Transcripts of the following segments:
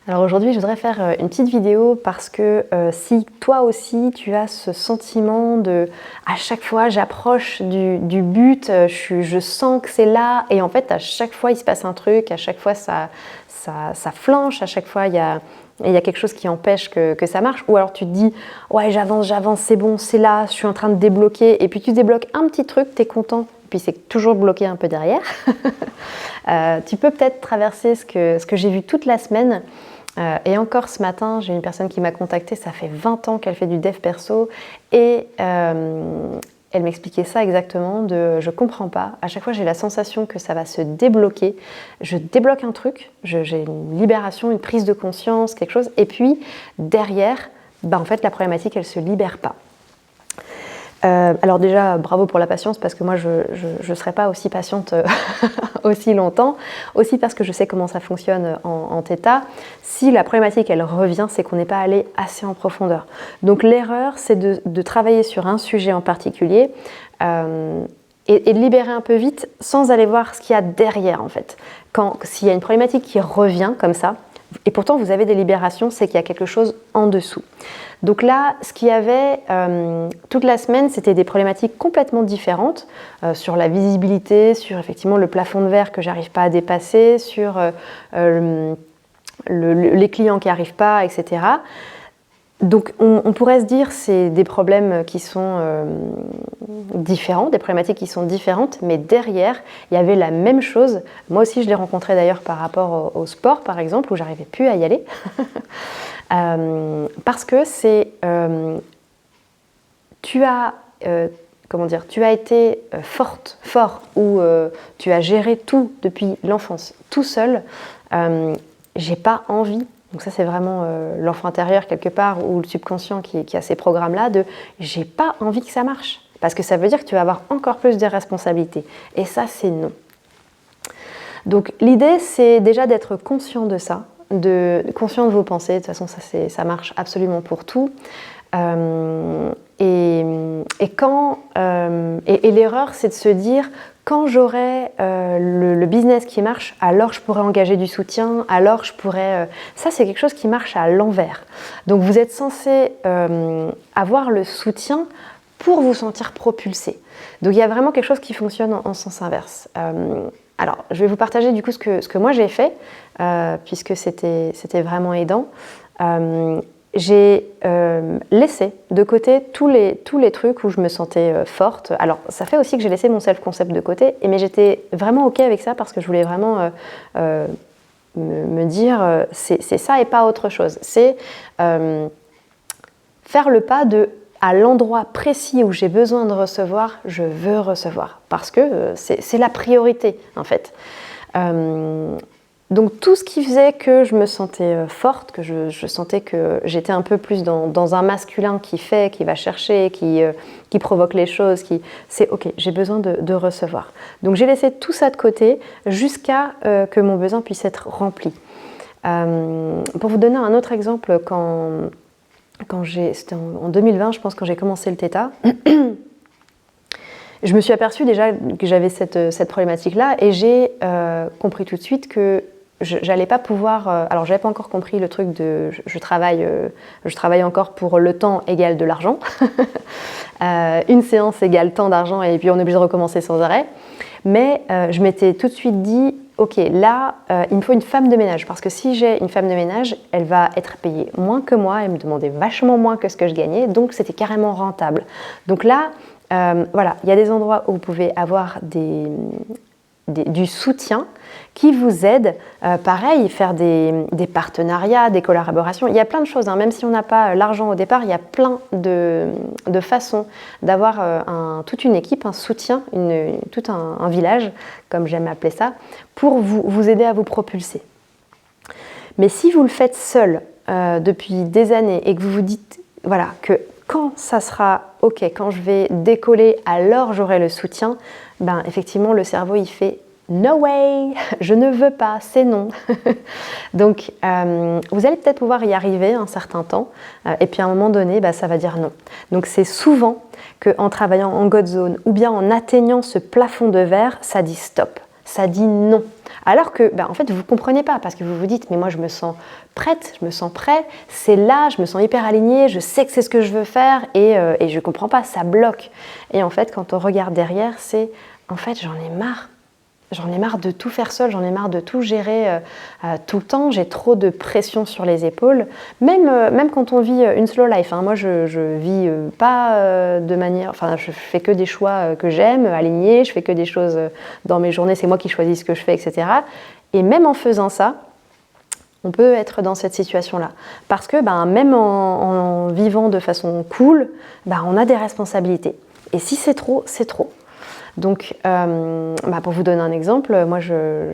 Alors aujourd'hui, je voudrais faire une petite vidéo parce que si toi aussi tu as ce sentiment de à chaque fois j'approche du but, je sens que c'est là et en fait à chaque fois il se passe un truc, à chaque fois ça flanche, à chaque fois il y a quelque chose qui empêche que ça marche, ou alors tu te dis ouais j'avance, c'est bon, c'est là, je suis en train de débloquer, et puis tu débloques un petit truc, tu es content, puis c'est toujours bloqué un peu derrière. Tu peux peut-être traverser ce que j'ai vu toute la semaine. Et encore ce matin, j'ai une personne qui m'a contactée, ça fait 20 ans qu'elle fait du dev perso, et elle m'expliquait ça exactement, je comprends pas, à chaque fois j'ai la sensation que ça va se débloquer, je débloque un truc, j'ai une libération, une prise de conscience, quelque chose, et puis derrière, en fait la problématique elle se libère pas. Alors déjà, bravo pour la patience, parce que moi je ne serais pas aussi patiente aussi longtemps, aussi parce que je sais comment ça fonctionne en Theta. Si la problématique elle revient, c'est qu'on n'est pas allé assez en profondeur. Donc l'erreur, c'est de travailler sur un sujet en particulier et de libérer un peu vite sans aller voir ce qu'il y a derrière en fait. S'il y a une problématique qui revient comme ça, et pourtant vous avez des libérations, c'est qu'il y a quelque chose en dessous. Donc là, ce qu'il y avait toute la semaine, c'était des problématiques complètement différentes sur la visibilité, sur effectivement le plafond de verre que j'arrive pas à dépasser, sur les clients qui n'arrivent pas, etc. Donc on pourrait se dire c'est des problèmes qui sont différents, des problématiques qui sont différentes, mais derrière, il y avait la même chose. Moi aussi, je l'ai rencontré d'ailleurs par rapport au sport, par exemple, où j'arrivais plus à y aller. Parce que c'est tu as été fort, ou tu as géré tout depuis l'enfance, tout seul. J'ai pas envie. Donc ça c'est vraiment l'enfant intérieur quelque part, ou le subconscient qui a ces programmes-là de j'ai pas envie que ça marche, parce que ça veut dire que tu vas avoir encore plus de responsabilités. Et ça c'est non. Donc l'idée c'est déjà d'être conscient de ça, conscient de vos pensées. De toute façon ça marche absolument pour tout. Et l'erreur c'est de se dire quand j'aurai le business qui marche, alors je pourrai engager du soutien, alors je pourrai... Ça, c'est quelque chose qui marche à l'envers. Donc, vous êtes censé avoir le soutien pour vous sentir propulsé. Donc, il y a vraiment quelque chose qui fonctionne en sens inverse. Alors, je vais vous partager du coup ce que moi j'ai fait, puisque c'était vraiment aidant. J'ai laissé de côté tous les trucs où je me sentais forte. Alors, ça fait aussi que j'ai laissé mon self-concept de côté, mais j'étais vraiment OK avec ça parce que je voulais vraiment me dire c'est ça et pas autre chose. C'est faire le pas à l'endroit précis où j'ai besoin de recevoir, je veux recevoir. Parce que c'est la priorité, en fait. Donc tout ce qui faisait que je me sentais forte, que je sentais que j'étais un peu plus dans un masculin qui va chercher, qui provoque les choses, c'est ok, j'ai besoin de recevoir. Donc j'ai laissé tout ça de côté jusqu'à que mon besoin puisse être rempli. Pour vous donner un autre exemple, c'était en 2020, je pense, quand j'ai commencé le Theta, je me suis aperçue déjà que j'avais cette problématique-là, et j'ai compris tout de suite que j'allais pas pouvoir... alors, j'avais pas encore compris le truc de... Je travaille encore pour le temps égale de l'argent. Une séance égale tant d'argent, et puis on est obligé de recommencer sans arrêt. Mais je m'étais tout de suite dit, ok, là, il me faut une femme de ménage, parce que si j'ai une femme de ménage, elle va être payée moins que moi, elle me demandait vachement moins que ce que je gagnais, donc c'était carrément rentable. Donc là, voilà, il y a des endroits où vous pouvez avoir du soutien qui vous aide, pareil, faire des partenariats, des collaborations. Il y a plein de choses, hein. Même si on n'a pas l'argent au départ, il y a plein de façons d'avoir toute une équipe, un soutien, tout un village, comme j'aime appeler ça, pour vous aider à vous propulser. Mais si vous le faites seul depuis des années et que vous vous dites voilà, que quand ça sera ok, quand je vais décoller, alors j'aurai le soutien, effectivement le cerveau il fait no way, je ne veux pas, c'est non. Donc vous allez peut-être pouvoir y arriver un certain temps, et puis à un moment donné ça va dire non. Donc c'est souvent qu'en travaillant en God Zone ou bien en atteignant ce plafond de verre, ça dit stop. ça dit non. Alors que, en fait, vous ne comprenez pas parce que vous vous dites, mais moi je me sens prête, je me sens prêt, c'est là, je me sens hyper alignée, je sais que c'est ce que je veux faire et je ne comprends pas, ça bloque. Et en fait, quand on regarde derrière, c'est, en fait, j'en ai marre. J'en ai marre de tout faire seul, j'en ai marre de tout gérer tout le temps, j'ai trop de pression sur les épaules. Même quand on vit une slow life, hein, moi je vis pas de manière... Enfin, je fais que des choix que j'aime, alignés, je fais que des choses dans mes journées, c'est moi qui choisis ce que je fais, etc. Et même en faisant ça, on peut être dans cette situation-là. Parce que même en vivant de façon cool, on a des responsabilités. Et si c'est trop, c'est trop. Donc, pour vous donner un exemple, moi je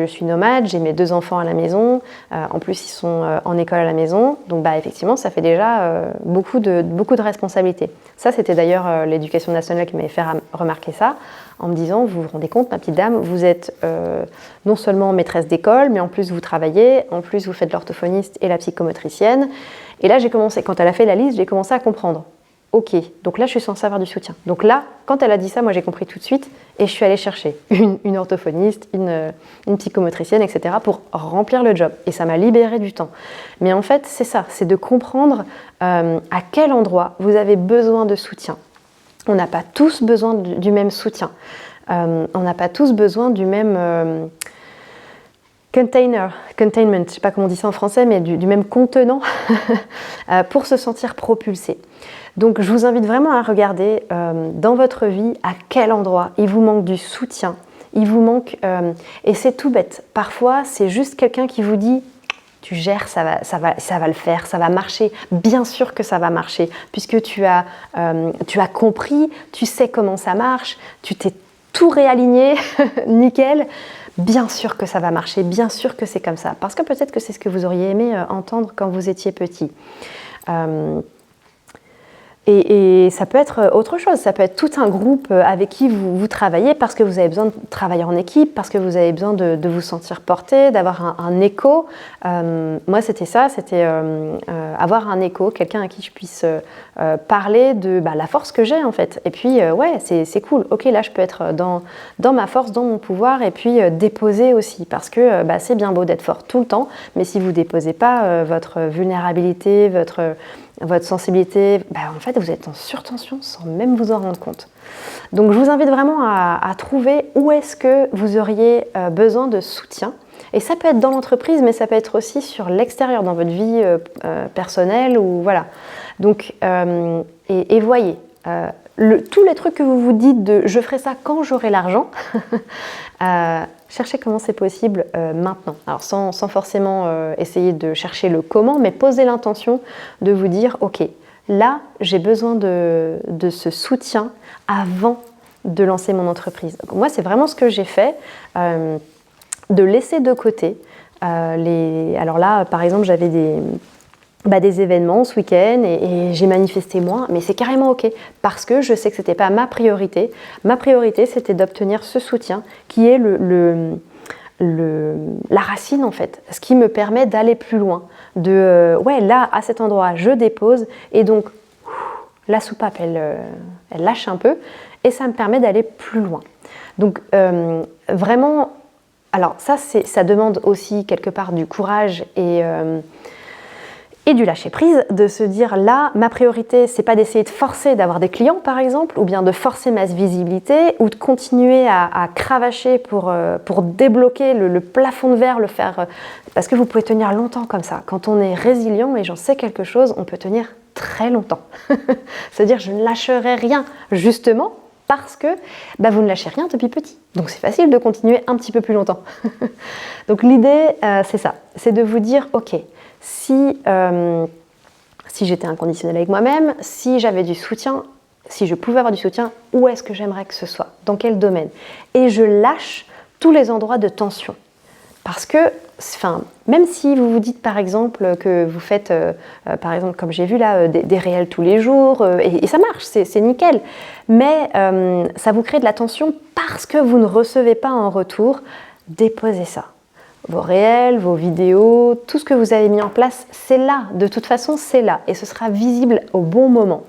suis nomade, j'ai mes 2 enfants à la maison, en plus ils sont en école à la maison, donc effectivement ça fait déjà beaucoup de responsabilités. Ça c'était d'ailleurs l'éducation nationale qui m'avait fait remarquer ça, en me disant, vous vous rendez compte ma petite dame, vous êtes non seulement maîtresse d'école, mais en plus vous travaillez, en plus vous faites l'orthophoniste et la psychomotricienne. Et là j'ai commencé, quand elle a fait la liste, j'ai commencé à comprendre. Ok, donc là je suis censée avoir du soutien. Donc là, quand elle a dit ça, moi j'ai compris tout de suite et je suis allée chercher une orthophoniste, une psychomotricienne, etc. pour remplir le job. Et ça m'a libéré du temps. Mais en fait, c'est ça, c'est de comprendre à quel endroit vous avez besoin de soutien. On n'a pas tous besoin du même soutien. On n'a pas tous besoin du même... containment, je ne sais pas comment on dit ça en français, mais du même contenant pour se sentir propulsé. Donc je vous invite vraiment à regarder dans votre vie à quel endroit il vous manque du soutien, il vous manque, et c'est tout bête, parfois c'est juste quelqu'un qui vous dit tu gères, ça va le faire, ça va marcher, bien sûr que ça va marcher, puisque tu as compris, tu sais comment ça marche, tu t'es tout réaligné, nickel. Bien sûr que ça va marcher, bien sûr que c'est comme ça. Parce que peut-être que c'est ce que vous auriez aimé entendre quand vous étiez petit. Et ça peut être autre chose, ça peut être tout un groupe avec qui vous travaillez parce que vous avez besoin de travailler en équipe, parce que vous avez besoin de vous sentir porté, d'avoir un écho. Moi c'était ça, c'était avoir un écho, quelqu'un à qui je puisse parler de la force que j'ai en fait. Et puis ouais, c'est cool, ok là je peux être dans ma force, dans mon pouvoir et puis déposer aussi parce que c'est bien beau d'être fort tout le temps, mais si vous ne déposez pas votre vulnérabilité, votre sensibilité, en fait vous êtes en surtension sans même vous en rendre compte. Donc je vous invite vraiment à trouver où est-ce que vous auriez besoin de soutien. Et ça peut être dans l'entreprise, mais ça peut être aussi sur l'extérieur, dans votre vie personnelle. Ou, voilà. Donc, et voyez, tous les trucs que vous vous dites de « je ferai ça quand j'aurai l'argent », cherchez comment c'est possible maintenant. Alors sans forcément essayer de chercher le comment, mais posez l'intention de vous dire « ok, là j'ai besoin de ce soutien avant de lancer mon entreprise ». Moi c'est vraiment ce que j'ai fait, de laisser de côté alors là par exemple j'avais des événements ce week-end et j'ai manifesté moins, mais c'est carrément ok parce que je sais que c'était pas ma priorité. Ma priorité c'était d'obtenir ce soutien qui est la racine en fait, ce qui me permet d'aller plus loin, ouais là à cet endroit je dépose et donc la soupape elle lâche un peu et ça me permet d'aller plus loin. Donc vraiment, alors ça demande aussi quelque part du courage et du lâcher prise, de se dire là, ma priorité, c'est pas d'essayer de forcer d'avoir des clients par exemple, ou bien de forcer ma visibilité, ou de continuer à cravacher pour débloquer le plafond de verre, le faire, parce que vous pouvez tenir longtemps comme ça. Quand on est résilient, et j'en sais quelque chose, on peut tenir très longtemps. C'est-à-dire je ne lâcherai rien, justement, parce que vous ne lâchez rien depuis petit. Donc c'est facile de continuer un petit peu plus longtemps. Donc l'idée, c'est ça, c'est de vous dire, ok, si j'étais inconditionnelle avec moi-même, si j'avais du soutien, si je pouvais avoir du soutien, où est-ce que j'aimerais que ce soit? Dans quel domaine? Et je lâche tous les endroits de tension. Parce que, même si vous vous dites par exemple que vous faites, par exemple comme j'ai vu là, des réels tous les jours, et ça marche, c'est nickel, mais ça vous crée de la tension parce que vous ne recevez pas en retour, déposez ça. Vos réels, vos vidéos, tout ce que vous avez mis en place, c'est là. De toute façon, c'est là. Et ce sera visible au bon moment.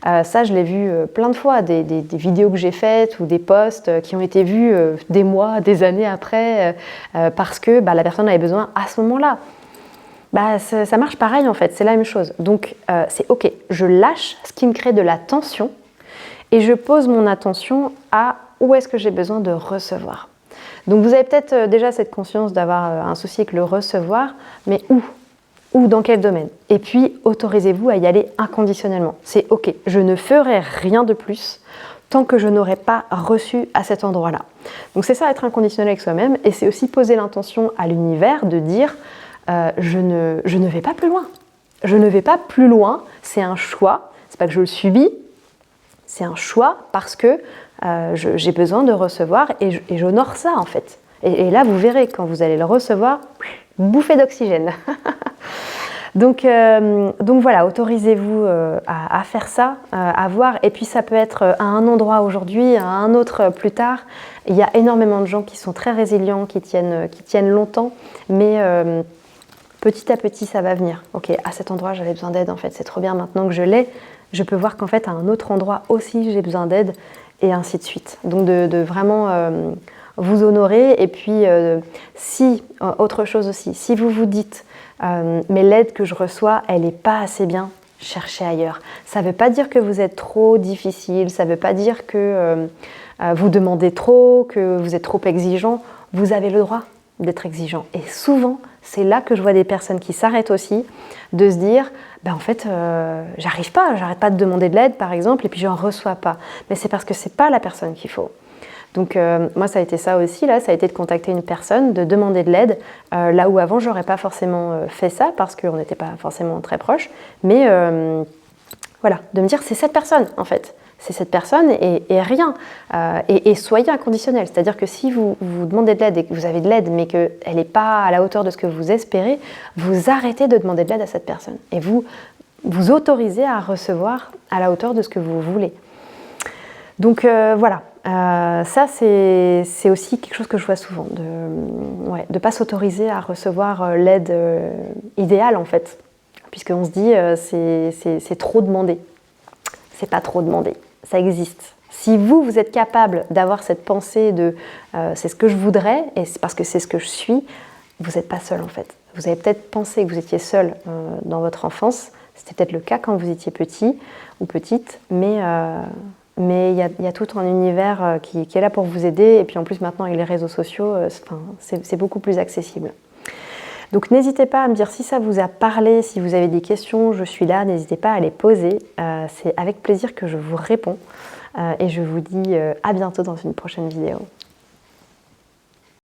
Ça, je l'ai vu plein de fois, des vidéos que j'ai faites ou des posts qui ont été vus des mois, des années après, parce que la personne avait besoin à ce moment-là. Ça marche pareil en fait, c'est la même chose. Donc c'est ok, je lâche ce qui me crée de la tension et je pose mon attention à où est-ce que j'ai besoin de recevoir. Donc vous avez peut-être déjà cette conscience d'avoir un souci avec le recevoir, mais où ? Ou dans quel domaine? Et puis autorisez-vous à y aller inconditionnellement. C'est ok, je ne ferai rien de plus tant que je n'aurai pas reçu à cet endroit-là. Donc c'est ça, être inconditionnel avec soi-même, et c'est aussi poser l'intention à l'univers de dire je ne vais pas plus loin. Je ne vais pas plus loin, c'est un choix, c'est pas que je le subis, c'est un choix parce que j'ai besoin de recevoir et j'honore ça en fait. Et là, vous verrez, quand vous allez le recevoir, bouffée d'oxygène. Donc voilà, autorisez-vous à faire ça, à voir. Et puis ça peut être à un endroit aujourd'hui, à un autre plus tard. Il y a énormément de gens qui sont très résilients, qui tiennent longtemps, mais petit à petit, ça va venir. Ok, à cet endroit, j'avais besoin d'aide en fait, c'est trop bien maintenant que je l'ai. Je peux voir qu'en fait, à un autre endroit aussi, j'ai besoin d'aide, et ainsi de suite. Donc de vraiment vous honorer. Et puis, autre chose aussi, si vous vous dites mais l'aide que je reçois, elle n'est pas assez bien, cherchez ailleurs. Ça ne veut pas dire que vous êtes trop difficile, ça ne veut pas dire que vous demandez trop, que vous êtes trop exigeant. Vous avez le droit d'être exigeant. Et souvent, c'est là que je vois des personnes qui s'arrêtent aussi, de se dire en fait, j'arrive pas, j'arrête pas de demander de l'aide par exemple, et puis je n'en reçois pas. Mais c'est parce que c'est pas la personne qu'il faut. Donc moi, ça a été ça aussi, là, ça a été de contacter une personne, de demander de l'aide, là où avant, j'aurais pas forcément fait ça, parce qu'on n'était pas forcément très proches, mais voilà, de me dire, c'est cette personne, en fait. C'est cette personne et rien. Et soyez inconditionnel, c'est-à-dire que si vous demandez de l'aide et que vous avez de l'aide, mais qu'elle n'est pas à la hauteur de ce que vous espérez, vous arrêtez de demander de l'aide à cette personne. Et vous autorisez à recevoir à la hauteur de ce que vous voulez. Donc voilà. Ça, c'est aussi quelque chose que je vois souvent, de ne pas s'autoriser à recevoir l'aide idéale, en fait. Puisqu'on se dit, c'est trop demandé. C'est pas trop demandé, ça existe. Si vous êtes capable d'avoir cette pensée de c'est ce que je voudrais, et c'est parce que c'est ce que je suis, vous n'êtes pas seul, en fait. Vous avez peut-être pensé que vous étiez seul dans votre enfance, c'était peut-être le cas quand vous étiez petit ou petite, mais il y a tout un univers qui est là pour vous aider. Et puis en plus, maintenant, avec les réseaux sociaux, c'est beaucoup plus accessible. Donc n'hésitez pas à me dire si ça vous a parlé, si vous avez des questions, je suis là, n'hésitez pas à les poser. C'est avec plaisir que je vous réponds. Et je vous dis à bientôt dans une prochaine vidéo.